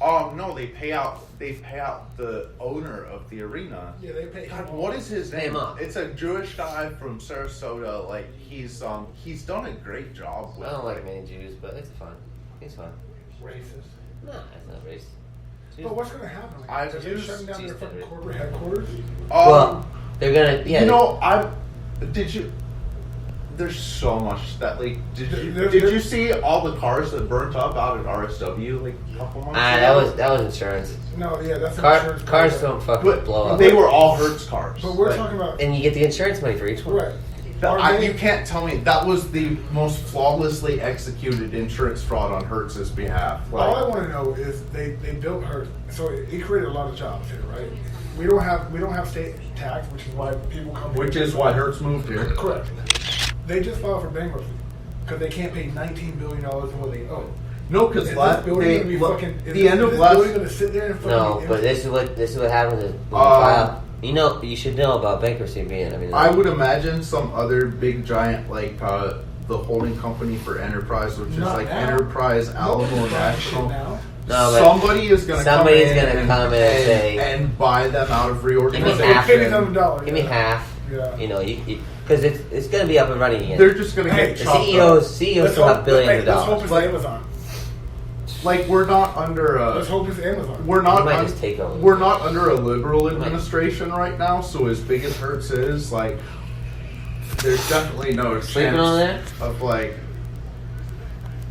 No, they pay out the owner of the arena. Yeah, they pay. God, what is his name? It's a Jewish guy from Sarasota. Like he's done a great job with. I don't like many Jews, but it's fun. He's fun. Racist. No, it's not racist. But what's gonna happen? Are they shutting down their fucking corporate headquarters? Well, they're gonna. Yeah. You know, there's so much that like. Did you see all the cars that burnt up out at RSW like a couple months ago? That was insurance. No, yeah, that's insurance. Cars don't fucking blow up. They were all Hertz cars. But we're talking about, and you get the insurance money for each one. Right. You can't tell me that was the most flawlessly executed insurance fraud on Hertz's behalf. All I want to know is they built Hertz, so it created a lot of jobs here, right? We don't have state tax, which is why people come. Which is why Hertz moved here. Correct. They just filed for bankruptcy because they can't pay $19 billion in what they owe. No, because the end of last. Going to sit there and fucking no, but this is what happens when you file. You should know about bankruptcy being. I would imagine some other big giant like the holding company for Enterprise, which is like now. Enterprise Alamo National. No, somebody is going to come in and say and buy them out of reorganization. Give me half. Yeah. You know, because it's going to be up and running again. They're just going to get chopped up. CEOs still have billions of dollars. Let's hope it's Amazon. Like we're not under a. Let's hope it's Amazon. We're not under a liberal administration right now. So as big as Hertz is, like, there's definitely no chance of like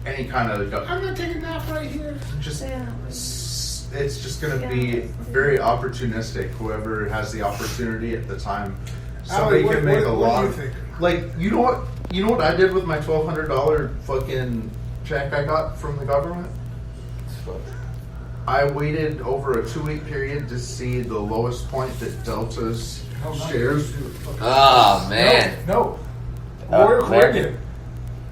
any kind of. I'm gonna take a nap right here. It's just gonna be very opportunistic. Whoever has the opportunity at the time, somebody can make a lot. What do you think? Like you know what I did with my $1,200 fucking check I got from the government. I waited over a 2-week period to see the lowest point that Delta's shares. Oh man! No. Royal Caribbean.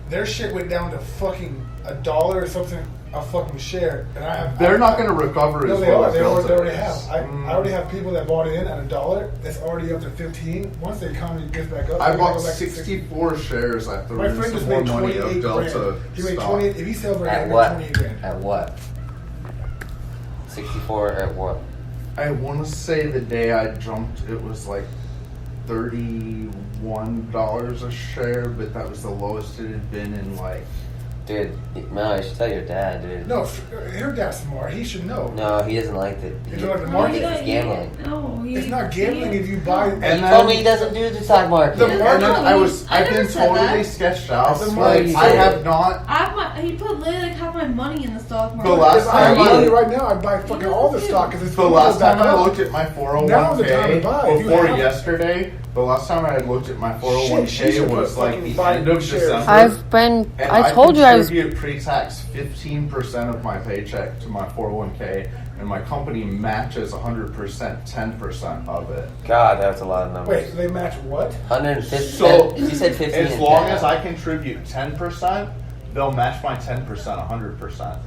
Their shit went down to fucking $1 or something a fucking share, and They're not going to recover as well as Delta. They already have. I already have people that bought in at $1. It's already up to 15. Once the economy gets back up, I bought 64 shares. I threw in some more money of Delta. He made 20. If he sells right now, what? 28 grand. At what? 64 at what? I want to say the day I jumped, it was like $31 a share, but that was the lowest it had been in like. Dude, no, you should tell your dad, dude. No, your dad's smart. He should know. No, he doesn't like it. He doesn't like the market. It's gambling. No, it's not gambling if you buy. And he told me he doesn't do the stock market. The market. I've been totally sketched out. I have not. He put literally half my money in the stock market. The last time right now, I buy fucking all the stock because it's the last time I looked at my 401k before yesterday. The last time I had looked at my 401k was like the end of December. I told you I was. I contribute pre-tax 15% of my paycheck to my 401k, and my company matches 100%, 10% of it. God, that's a lot of numbers. Wait, they match what? 150. So you said 15. As long as I contribute 10%, they'll match my 10%, 100%.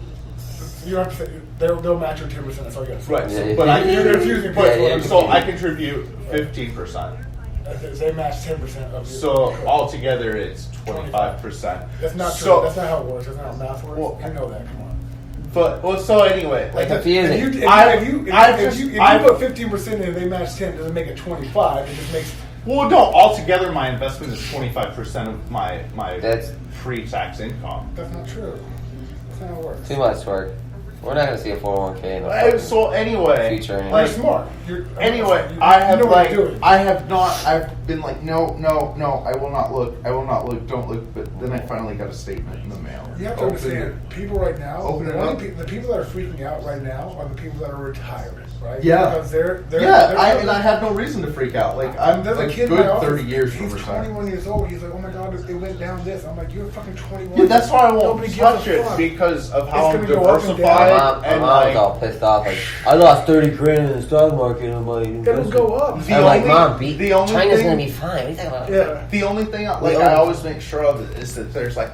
You have to say they'll match your 10%. That's all you got to say. Right, yeah, but you're confusing. So I contribute 15%. They match 10% of your. So altogether, it's 25%. That's not true. That's not how it works. That's not how math works. Well, you know that. Come on. But so anyway, like if you put 15% in and they match 10, doesn't make it 25. It just makes. Well, no. Altogether, my investment is 25% of my pre-tax income. That's not true. That's not how it works. Too much work. We're not going to see a 401k in the so anyway, future. You're smart. I've been like, no, I will not look, don't look. But then I finally got a statement in the mail. You have to understand, people right now, the people that are freaking out right now are the people that are retired, right? Yeah. Because they're I have no reason to freak out. Like, I'm there's like a kid good in my office, 30 years from he's retirement. 21 years old. He's like, oh my God, it went down this. I'm like, you're fucking 21. Yeah, that's why I won't touch it because of how I'm diversified. My mom's all pissed off. Like, I lost 30 grand in the stock market. I'm like, it'll go up. I'm like, Mom, China's gonna be fine. What are you talking about? Yeah. The only thing I always make sure of is that there's like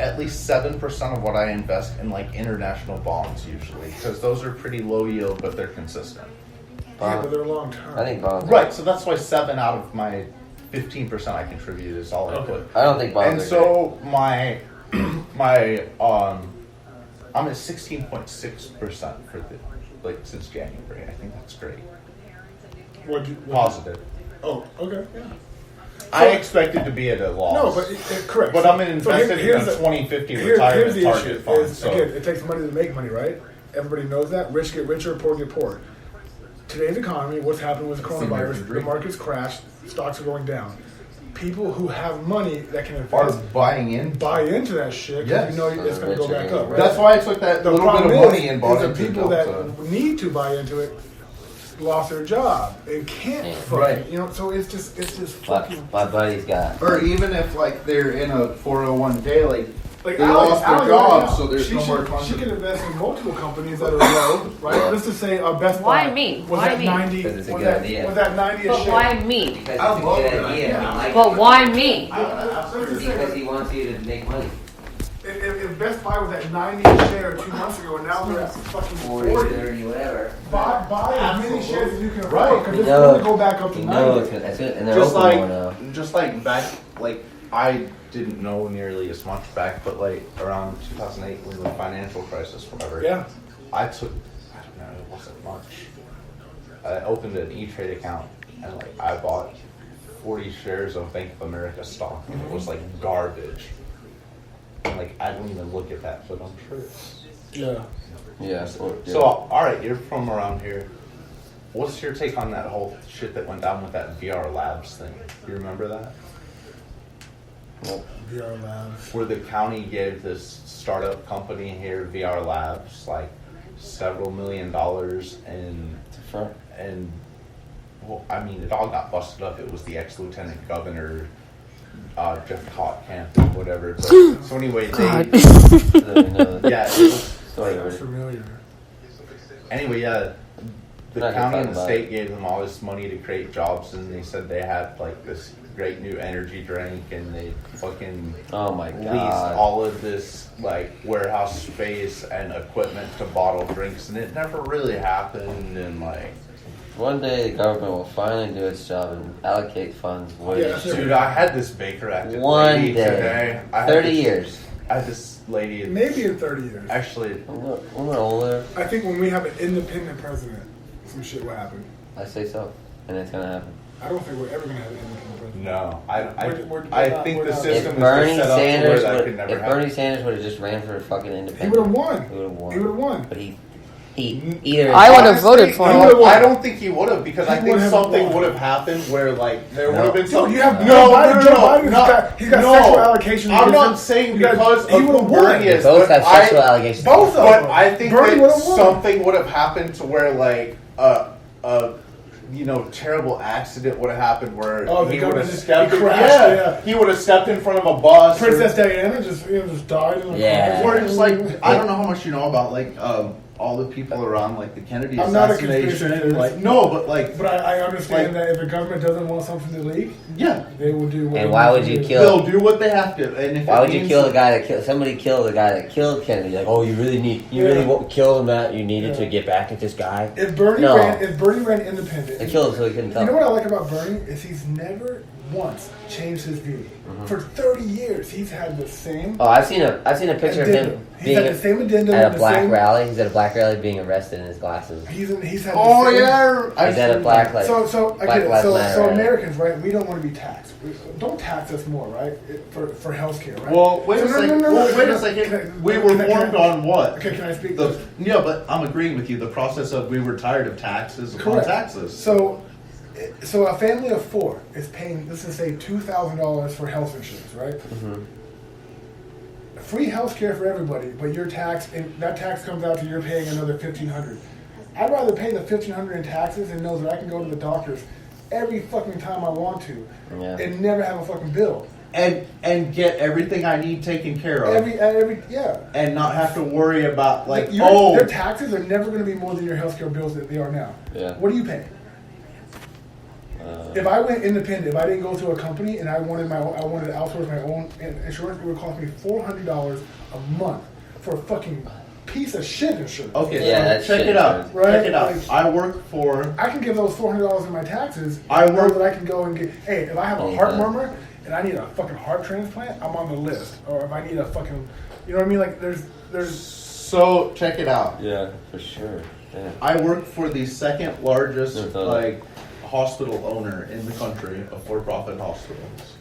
at least 7% of what I invest in like international bonds usually, because those are pretty low yield, but they're consistent. Yeah, but they're long term. I think bonds. Right, so that's why 7 out of my 15% I contribute is all I put. I don't think bonds. And so my I'm at 16.6% for since January. I think that's great. Positive. Oh, okay, yeah. I expected to be at a loss. No, but correct. But I'm invested in a 2050 retirement target fund. So again, it takes money to make money, right? Everybody knows that. Rich get richer, poor get poor. Today's economy, what's happened with coronavirus, the market's crashed, stocks are going down. People who have money that can invest are buy into that shit because you know it's going to go back up. Right? That's why I took that little bit of money and bought into into the people that need to buy into it lost their job and can't fucking, so it's just fucking. My buddy's got. Or even if they're in a 401k, they lost their job, so there's no more funding. She can invest in multiple companies that are low, right? Let's just say Best Buy. Why me? Was Why that me? 90? Because it's a Was good that idea. was that 90 a But share? why me? Because it's a good idea. But why me? Because he wants you to make money. If Best Buy was at 90 a share 2 months ago, and now they're at fucking 40, 30, whatever. buy as many shares as you can afford, because You it's know, going to go back up to you 90. know it's good. That's good. And they're Just open more now. back, I didn't know nearly as much back, but around 2008 when the financial crisis, whatever. Yeah. I don't know, it wasn't much. I opened an E-Trade account and I bought 40 shares of Bank of America stock and it was garbage. And I don't even look at that, but I'm sure it's. Yeah. Yeah. So, alright, you're from around here. What's your take on that whole shit that went down with that VR Labs thing? You remember that? VR Labs. Where the county gave this startup company here, VR Labs, several $1 million and well, I mean, it all got busted up. It was the ex-lieutenant governor, Jeff Hotkamp, and whatever. But, so anyway, yeah, it was, Sounds familiar. anyway, yeah, the Not county gonna and the talk state about gave them all this money to create jobs, and they said they had this great new energy drink, and they fucking Oh my leased god. all of this warehouse space and equipment to bottle drinks, and it never really happened. And One day the government will finally do its job and allocate funds. dude, I had this Baker Act One lady day. today. 30 years. I had this lady. Maybe in 30 years. Actually, When we're older, I think when we have an independent president, some shit will happen. I say so. And it's gonna happen. I don't think we're ever going to have an independent president. no. We're I not- think we're the not- system If Bernie is just set up to where Sanders that would, could never if happen. Bernie Sanders would have just ran for fucking independent, He would have won. He would have won. He would have won. But he either. I would have voted for him. No, I don't think he would have, because I He think would have something won. would have happened where there would No. have been Dude, some. you have no, Joe Biden. no, Joe no, Biden's no, he's got no. sexual allegations. I'm against not him. saying He got- because he of would've who won. Bernie They is, both but have sexual allegations. Both of But them. I think Bernie that would've won. something would have happened to where terrible accident would have happened where Oh, the he would have government- stepped. he crashed, He would have stepped in front of a bus. Princess Diana just died in the Yeah. car. Or just I don't know how much you know about all the people around the Kennedy I'm not a assassination. conspiracy theorist. No, but But I understand that if the government doesn't want something to leak, yeah, they will do what And they why need would to you do. kill- they'll do what they have to. And if Why it would you means kill the guy that killed? Somebody killed the guy that killed Kennedy. You really killed him. That you needed to get back at this guy. If Bernie No. ran independent, They killed him so he couldn't you tell. know what I like about Bernie is he's never once changed his view. For 30 years, he's had the same. Oh, I've seen a picture of him addendum. He's being had the same addendum. at a the black same, rally. He's at a black rally being arrested in his glasses. He's had the same. He's at a black like. So I Black get it. Lives So Matter rally. Americans, right? We don't want to be taxed. Don't tax us more, right? For healthcare, right? Well, wait a So second. Wait a second. We were formed on what? Okay, can I speak? Yeah, but I'm agreeing with you. The process of we were tired of taxes upon Correct. taxes. So a family of four is paying, let's just say, $2,000 for health insurance, right? Mm-hmm. Free health care for everybody, but your tax, and that tax comes out to you're paying another $1,500. I'd rather pay the $1,500 in taxes and know that I can go to the doctors every fucking time I want to, and never have a fucking bill. And get everything I need taken care of. Yeah. And not have to worry about Their taxes are never going to be more than your healthcare bills that they are now. Yeah. What do you pay? If I went independent, if I didn't go to a company and I wanted to outsource my own insurance, it would cost me $400 a month for a fucking piece of shit insurance. Okay, Yeah, so that's check shit it out. insurance. Right? Check it out. Like- I work for. I can give those $400 in my taxes. I know work- that I can go and get. Hey, if I have a heart murmur and I need a fucking heart transplant, I'm on the list. Or if I need a fucking, you know what I mean? Like there's So check it out. Yeah, for sure. Yeah. I work for the second largest hospital owner in the country of for-profit hospitals.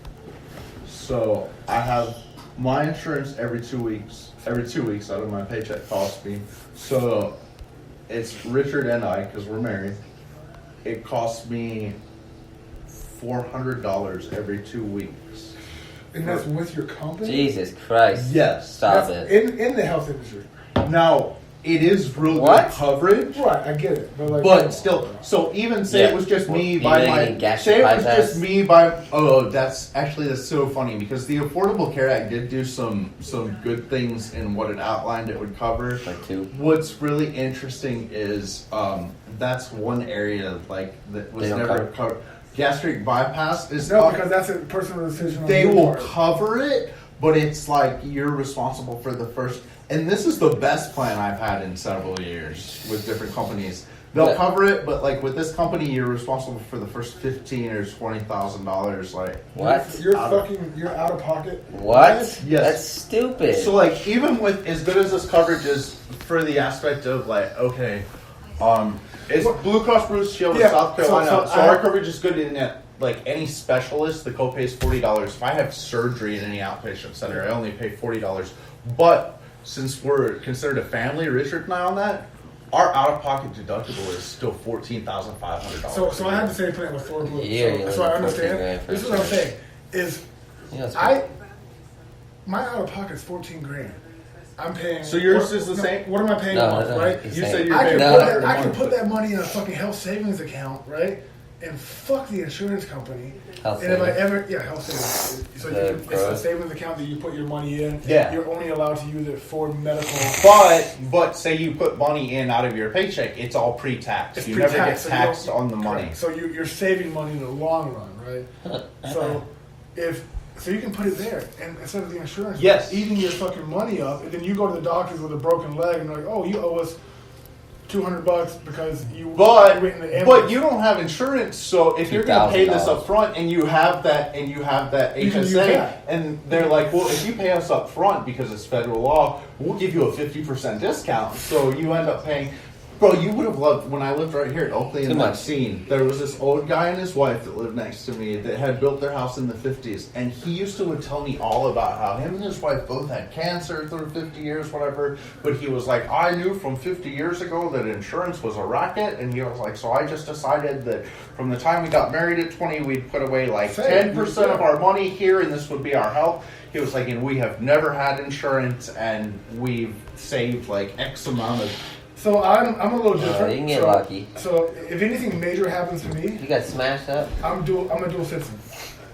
So I have my insurance every 2 weeks. Every 2 weeks out of my paycheck costs me. So it's Richard and I, because we're married. It costs me $400 every 2 weeks. And that's with your company? Jesus Christ. Yes. Stop that's it. In the health industry. Now, it is real What? good coverage. Right, I get it. But still, so even say it was just me by my, say it was just me by, that's so funny because the Affordable Care Act did do some good things in what it outlined it would cover. Like two. What's really interesting is, that's one area that was never covered. Gastric bypass is because that's a personal decision. They will cover it, but it's like you're responsible for the first. And this is the best plan I've had in several years with different companies. They'll cover it, but like with this company, you're responsible for the first $15,000 or $20,000. Like what? You're out of pocket. What? Yes, that's stupid. So like even with as good as this coverage is for the aspect of like it's Blue Cross Blue Shield in South Carolina, so our coverage is good in that. Like any specialist, the copay is $40. If I have surgery in any outpatient center, I only pay $40. But since we're considered a family, Richard and I on that, our out-of-pocket deductible is still $14,500. So I had the same plan with Florida Blue. Yeah, so I understand. This is what I'm saying. My out-of-pocket is $14,000. I'm paying. So yours is the same. What am I paying off? Right? You said you're paying. $100 I can put that money in a fucking health savings account, right? And fuck the insurance company. Health savings. So it's a savings account that you put your money in. Yeah. You're only allowed to use it for medical. But say you put money in out of your paycheck, it's all pre-tax. You never get taxed on the money. So you're saving money in the long run, right? So you can put it there, and instead of the insurance, eating your fucking money up, and then you go to the doctors with a broken leg, and they're like, "Oh, you owe us $200 because you." But you don't have insurance, so if you're going to pay this up front, and you have that HSA, and they're like, "Well, if you pay us up front because it's federal law, we'll give you a 50% discount." So you end up paying. Bro, you would have loved when I lived right here at Oakley in that scene. There was this old guy and his wife that lived next to me that had built their house in the 50s. And he used to tell me all about how him and his wife both had cancer through 50 years, whatever. But he was like, I knew from 50 years ago that insurance was a racket. And he was like, so I just decided that from the time we got married at 20, we'd put away like 10% of our money here and this would be our health. He was like, and we have never had insurance and we've saved like X amount of... So I'm a little different. You can get lucky. So if anything major happens to me, you got smashed up. I'm a dual citizen.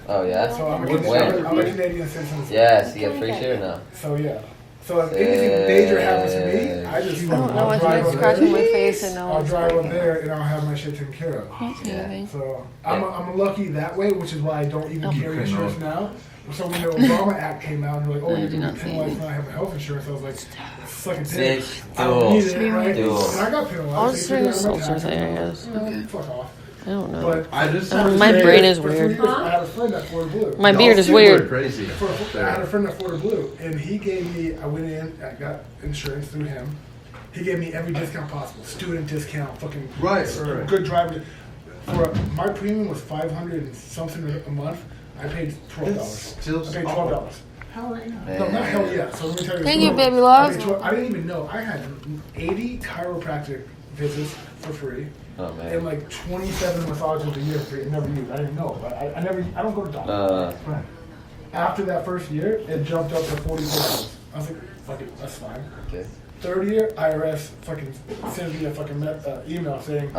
Oh yeah. So I'm a Canadian citizen. Yes, you get free share now. So yeah. So if anything major happens to me, I just I'll drive up scratching my face and I'll drive up there and I'll have my shit taken care of. Yeah. So I'm lucky that way, which is why I don't even carry insurance now. So when the Obama Act came out, and they're like, "Oh, you're going to be penalized for not having health insurance," I was like, "Suck it, dick. I don't need it, right?" And I got penalized. I'll just bring the soldiers areas. Okay. Fuck off. I don't know. But I just my brain is weird. I had a friend at Florida Blue. My beard is weird. Crazy. I had a friend at Florida Blue, and he gave me. I went in. I got insurance through him. He gave me every discount possible. Student discount, fucking good driver. For my premium was $500 and something a month. I paid $12. I paid $12. Hell yeah. No, not hell yeah. So let me tell you. Thank you, baby love. I didn't even know. I had 80 chiropractic visits for free. Oh man. And like 27 massages a year for free. Never used. I didn't know. I don't go to doctors. Right. After that first year, it jumped up to $44. I was like, fuck it, that's fine. Okay. Third year, IRS fucking sends me a fucking email saying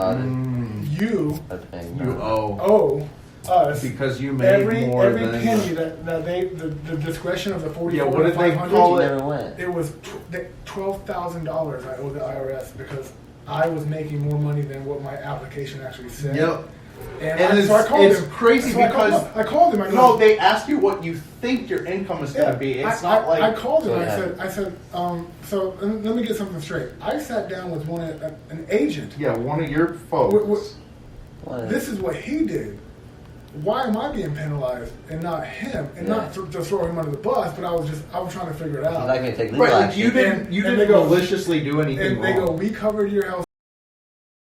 you owe us because you made more every than penny that they the discretion of the 44. What did they call it? It was $12,000 I owe the IRS because I was making more money than what my application actually said. Yep. And so I called him. Crazy because I called him. I go, no, they ask you what you think your income is going to be. It's not like I called him. I said, so let me get something straight. I sat down with an agent. Yeah, one of your folks. This is what he did. why am I being penalized and not him? And not to throw him under the bus, but I was trying to figure it out. He's not going to take legal Right, like action. you didn't they go- maliciously do anything And they wrong. go, we covered your house